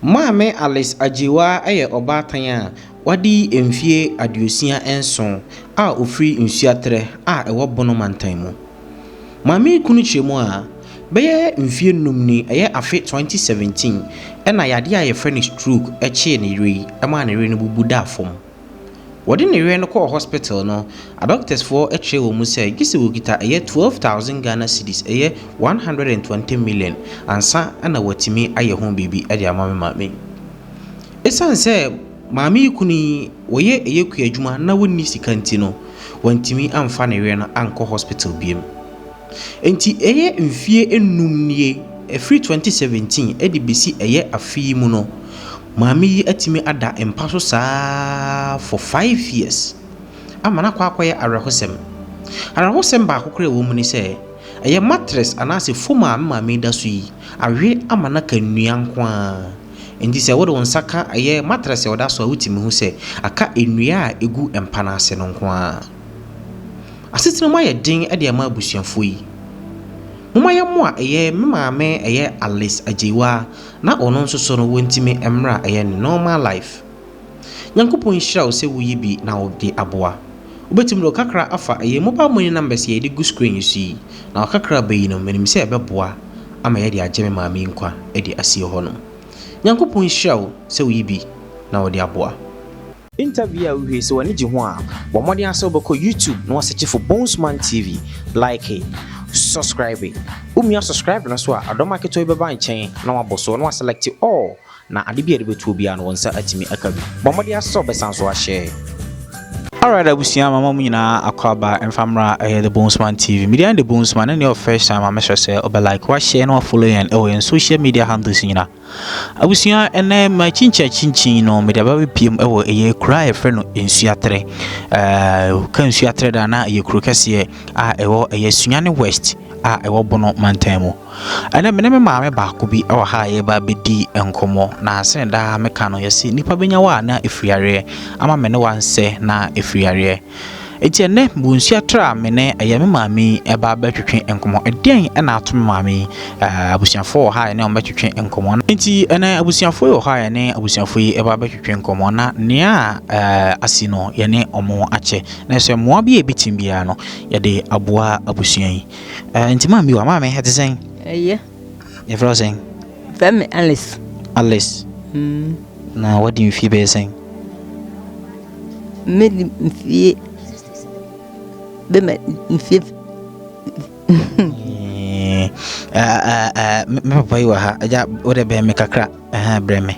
Maame Alice Ajiwa aye obatan a wadi emfie aduosia enson a ofri nsuatre a ewo bono mantan mu. Maame kunu chemu a beye mfie numni eye afe 2017 ena yade a ye friend stroke eche ne yiri ema ne yiri no bubu da fom. Wodi ne yiri no ko hospital no a doctors for eche wo mu say gisi wo kita eye 12,000 Ghana cedis eye 120 million ansa ana watimi aye ho bibi ade amame maame. Esan say maame kunu woye eye ku adwuma na wonni sika nti no wantimi amfa ne yiri no anko hospital biem. Enti eye mfie enum nie efri 2017 edi besi eye afi mu no maami yi atimi ada empaso saa for 5 years amana kwa akoye arahosem ba akokore wo mu ni se eye mattress anase foma maami da so yi awe amana kanua nko enti se wo de wonsaka eye mattress wo da so awutimi hu se aka enua a egu empana ase no nko asetena ma ye din e de ma abusuafo yi muma ye mo a eye maame eye Alice Ajiwa na ono nso so no wontimi emra eye normal life Nyankopon hira wo se wuyi bi na wo de aboa obetim do kakra afa eye mobile money numbers ye de gu screen you see na kakra bayi no menim se ebeboa ama ye de agye me maame nkwa e de asie ho no Nyankopon hira wo se wuyi bi na wo de aboa interview a we se wani ji ho a bo modi aso beko YouTube no search for Bonesman TV like it subscribe it subscribe na so a adoma keto e beba nchen na waboso na select all na ade bia de betu bia no wonsa atimi akabi bo modi aso besan so a share. Alright, abusia mama mu nyina akwaba emfamra the Bonesman TV. Media the Bonesman and your first time I message say obe like wa share no follow and social media handles nyina. Abusia ene ma chinchin no media ba pm ewo eye kura e friend no ensuatre. Kan ensuatre da na eye kuro kase a ewo eye Sunyane West a ewo bono mantamo. Ana me maame ba ko bi ewo ha ye ba bedi enkomo na asen da meka no yesi nipa benya wa na efriare ama me ne wanse na efriare enti ene bunsuatra me ne ayame maame eba betwetwe enkomo eden na atom maame abusiafo ha ne o betwetwe enkomo enti ene abusiafo yo ha ne abusiafo yi eba betwetwe enkomo na nea asino ye ne omo ache na so mo bia ebitim bia no ye de aboa abusuan yi enti maame wa maame hetesen yeah. You're frozen. Femme Alice. Alice. Now, what do you feel better saying? Me feel. Me papa you ha. Aja, what a bear make a crack. Breme.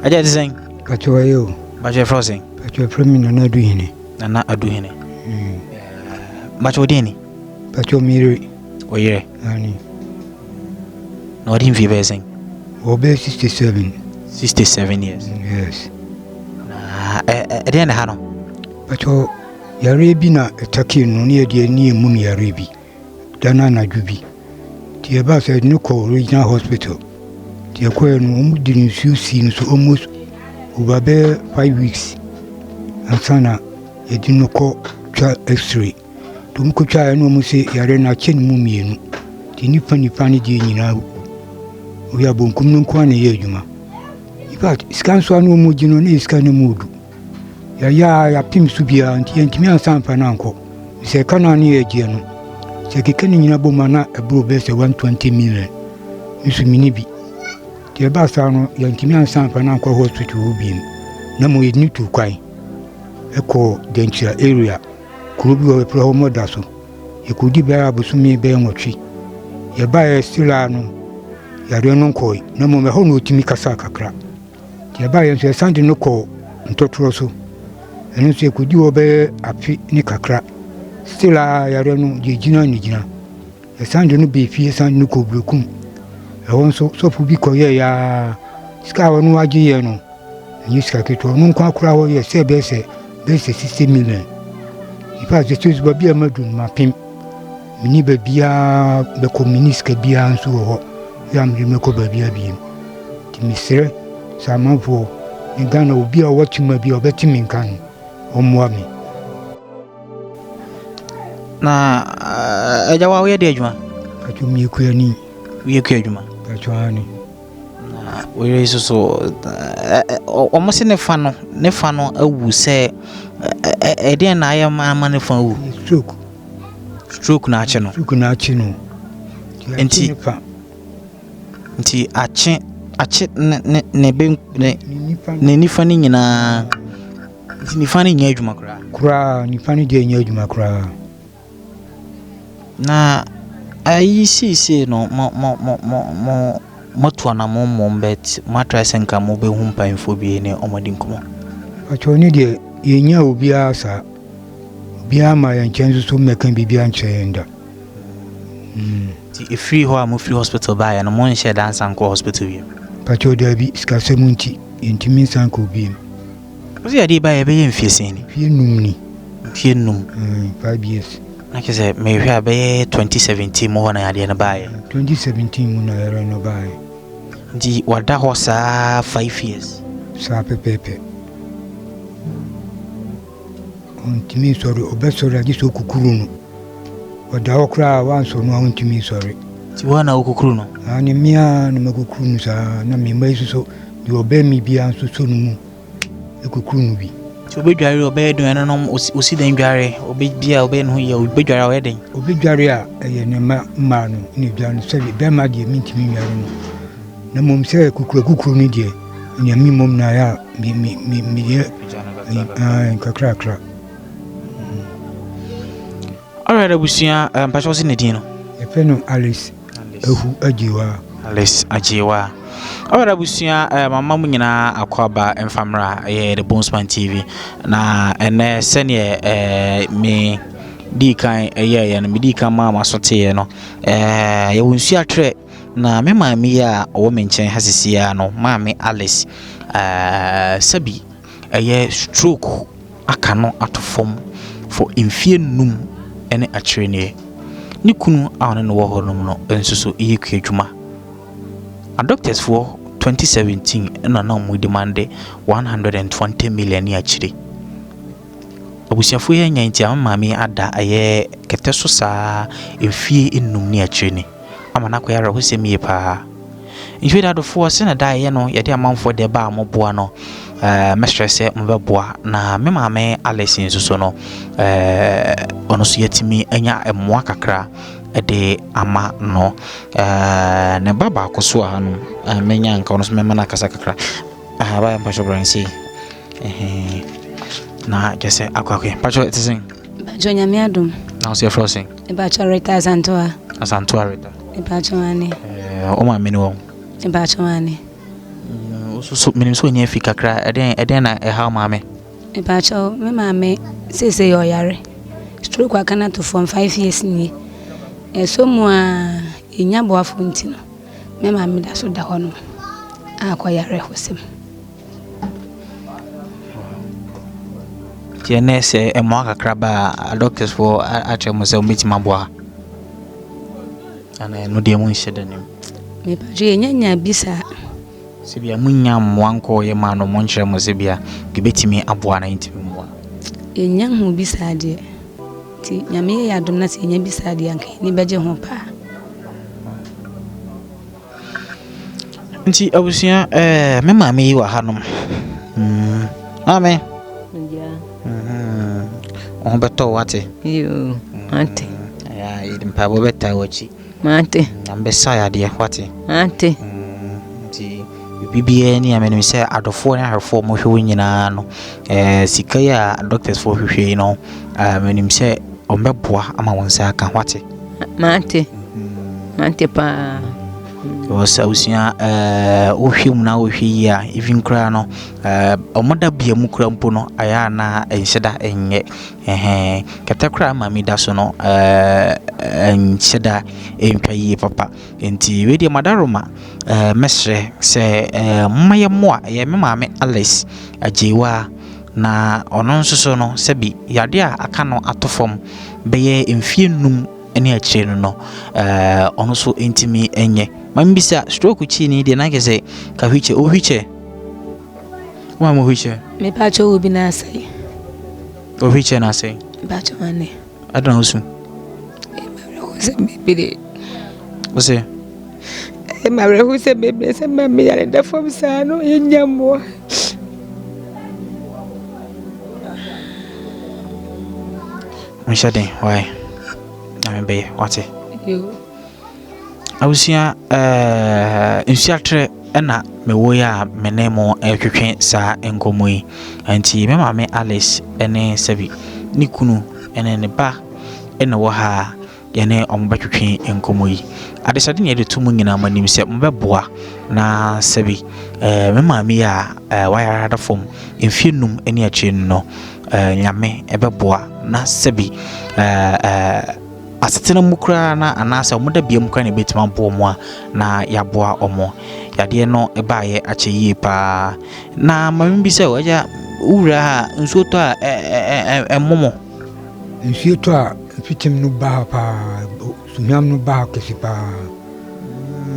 Aja saying. But you are you. But you're frozen. But you're from me, not doing it. And not doing it. But what any? But you're married. Oh, yeah. No, I didn't feel better saying. Obey 67. 67 years. Yes. Then I had no. But you're Yarabina attacking no near the near Mummy Arabi. Danana Jubi. The above said no call regional hospital. The aquarium didn't you see so almost over there 5 weeks. And Sana, you didn't call child x-ray. Tumkucha no muse Yarena Chen Mummy. The Nippany Jane. We are bon come kwane ye adwuma. In fact, scan so no mo gino na scan no modu. Ya pim su bia anti antimi ansampa na anko. Se kana na ye gie no. Se keke ni nyina boma na ebro be se 120 million. Nsu mini bi. Ti ba sa no ya antimi ansampa na anko hospital ubim. Na mo yedni tu kwan. Eko dentia area. Kuro bi o pro mo da so. E kudi ba abusumi be nwotwe. Ye ba e stila no yare no nkoi na mo me ho no timi kasa kakra ti ba ye so sande no ko ntotoro so enu se kudi obe afi ni kakra still yare no je gina ni gina e sande no be fie sande no ko blokum e won so fu bi ko ye ya ska wonu age ye no ni ska keto no nkwa kura ho ye se be 60 million ifa je tu ba bia madun ma pim mini ba bia be communist bia nso ho yam di meko babia biem ti misre samafo ni Ghana obi a watima bi obetimi nkan omwa mi na aja wa we de adwuma atu mi ku ani we ku adwuma atu ani we so almost ne fa no awu se e dey na ya ma ne fa awu stroke na ache no enti ache ne be ne nifa ni nyina nifa ni nya adwuma kura nifa ni de nya adwuma kura na ayi si no mo to na mo bet matra senka mo be hu mpanfo bi ne omodi nkomo acho ni de yenya obi asa obi ama ya nchenzu so mekan bibia nchenda ti free ho am free hospital ba ya no mo nche dansa nko hospital bi pacho de bi skase munti intimi sanko bi ozi ade ba ya be yemfie seni fie num 5 years like say me hwa be 2017 mo na ade na ba ya 2017 mu na era no ba di wada ho sa 5 years sa pepepe ontimi sori obesori agi so kukuru no wada okra wanso no ontimi sori ti wana okukuru no ani mia na makukuru no sa na me mai so di obemi bia so no mu ekukuru no bi ti obedware obedo no no osi den dware obebia obe no ye obedware oyeden obedware a eye ne ma no ni dware no se be ma de mintimi nware no na mom se kukuru ni de ni mi mom na ya mi ye kakra alright abusia mpacho si ne din no efeno Alice ajiwa alright abusia mama mu nyina akwaba emfamra the Bonesman TV na ene sene me di kan ye no me di kan mama sote no ye wonsu atre na me maami ya owo menchen hasisia no maami Alice sabi stroke aka no atofom for infie num ene atrene ni kunu awon no wo honum no ensuso iye kwadwuma a doctors for 2017 na mu demand 120 million ya chire abusiafo ye nyanti am maami ada keteso sa infie enum ni atrene amana ko yara hosemi pa inhweda do fo se na dai ye no ye de amanfo de ba amoboa no mestress mbeboa na me maame Alice nsuso no ono so yetimi anya emoa kakra de ama no ne baba ko so anu menya nka ono so mema na kasa kakra ba mpasho bransi na jese akwakwe pacho tsin bajo nyame adom na so frosing e bacho reta asantoa reta e bacho ane o ma meni wo e bacho ane so minim so nya fika kra eden na how maame e bacho me maame sese yo yare stroke akana to from 5 years ni e so mu a enya boafo ntino me maame da so da hono akwa yare hosem tiene se e mo kakra ba doctors for atremo se omitima boa ana no de mo nhede nim me bacho enya bisa sibia munya mwanko ye ma no monchre mo sibia gebetimi aboa na ntimi mo enya hu bisa de ti nyame ya dum na se enya bisa de anka ni beje ho pa nti abusia me maame yi wa hanom amen on beto wate yo ante ya idimpa bo beta wachi ante ambesa ya de wate ante nti bibia ni amenem se adofo na herfo mo hwe nyina no sika ya doctors for hwe no amenem se ombeboa ama wonsa aka wate ante pa osa usia ohwem na ohwe ya even kra no omoda bia mu kra mpo no aya na enhyeda enye katakra mami da so no enhyeda entwa yi papa enti we de madaroma mesre se maye moa ye me maame Alice ajewa na ono nsoso no sebi yade a aka no atofom beye emfie num ene akire no ono so entimi enye mambisa stroke chi ni de na kese ka hwiche o hwiche wa mo hwiche me pacho obi na sai o hwiche na sai pacho ane adana osu e ma ko se bibire ose my who said, baby, said, Mammy, and the form son, no, in your more. Mishade, why? I mean, be what's it? You. I was here, in Seattle, and me woya me nemo twetwe sa enkomoi anti me mama Alice ene Sebi ni kunu ene ne ba ene wo ha yene ombetwetwe enkomoi adesade ne de tumu nyina manim se mbeboa na Sebi me mama ya waya da fom enfienum ene achi no nyame ebeboa na Sebi asetena mukra na anasa omoda bia mukra ne betima bo mo na yaboa omo yade no ebaaye acheyi pa na mambi se waja ura nso to a momo nso to a fitim no ba pa sunyam no ba kesi pa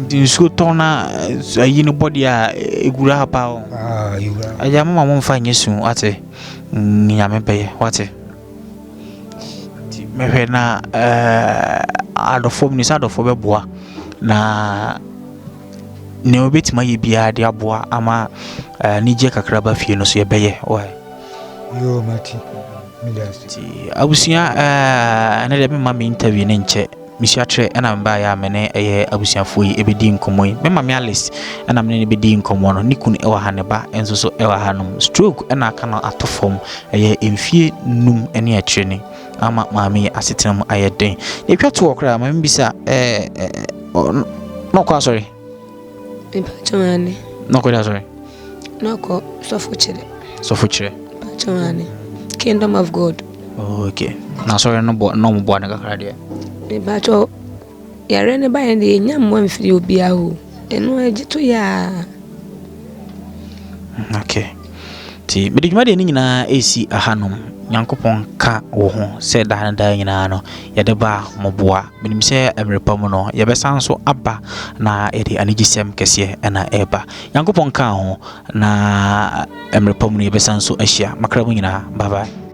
nso to na ayi no body a egura pa o yura aja mama mo mfa nyesu ate nyame beye wate mehwe na adofo ni sa adofo beboa na ne obetima ye bia de aboa ama nije kakraba fie no so ye beye why yo mati milasi abusia na de mama interview ne nche misiatre na mba ya mene eye abusia foi ebedi nkomoi me mama Alice na mene ne bedi nkomo no nikunu ewa haneba enso so ewa hanum stroke na aka no atofom eye emfie num ene akyereni ama mami asetenam ayeden e twato okra mami bisa no kwa sorry Pachomane. no kwa sorry No ko sofuchire Pachomane. Kingdom of God. Okay na sorry no mo bo na kakra de Me bacho yare ne ba yende nyam mo mfiri obi aho eno agito ya. Okay ti me de dwuma de ni nyina esi ahanom Yankopon ka wo ho se da nyina no yede ba moboa menim se emrepam no yebesan so aba na ede anigisem kese na eba Yankopon ka ho na emrepam no yebesan so ahia makra mu nyina bye bye